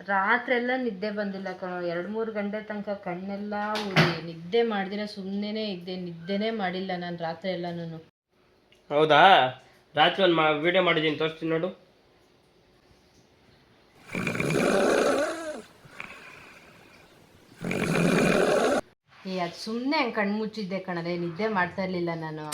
ರಾತ್ರಿ ಎಲ್ಲ ನಿದ್ದೆ ಬಂದಿಲ್ಲ ಕಣೋ, 2-3 ಗಂಟೆ ತನಕ ಕಣ್ಣೆಲ್ಲ ಉರಿ, ನಿದ್ದೆ ಮಾಡ್ದಿರ ಸುಮ್ಮನೆ ಇದ್ದೆ, ನಿದ್ದೆನೇ ಮಾಡಿಲ್ಲ ನಾನು ರಾತ್ರಿ ಎಲ್ಲನೂ. ಹೌದಾ? ರಾತ್ರಿ ಒಂದು ವಿಡಿಯೋ ಮಾಡಿದ್ದೀನಿ, ತೋರಿಸ್ತೀನಿ ನೋಡು. ಅದು ಸುಮ್ಮನೆ ಹಂಗೆ ಕಣ್ಣು ಮುಚ್ಚಿದ್ದೆ ಕಣರೆ, ನಿದ್ದೆ ಮಾಡ್ತಾ ಇರಲಿಲ್ಲ ನಾನು.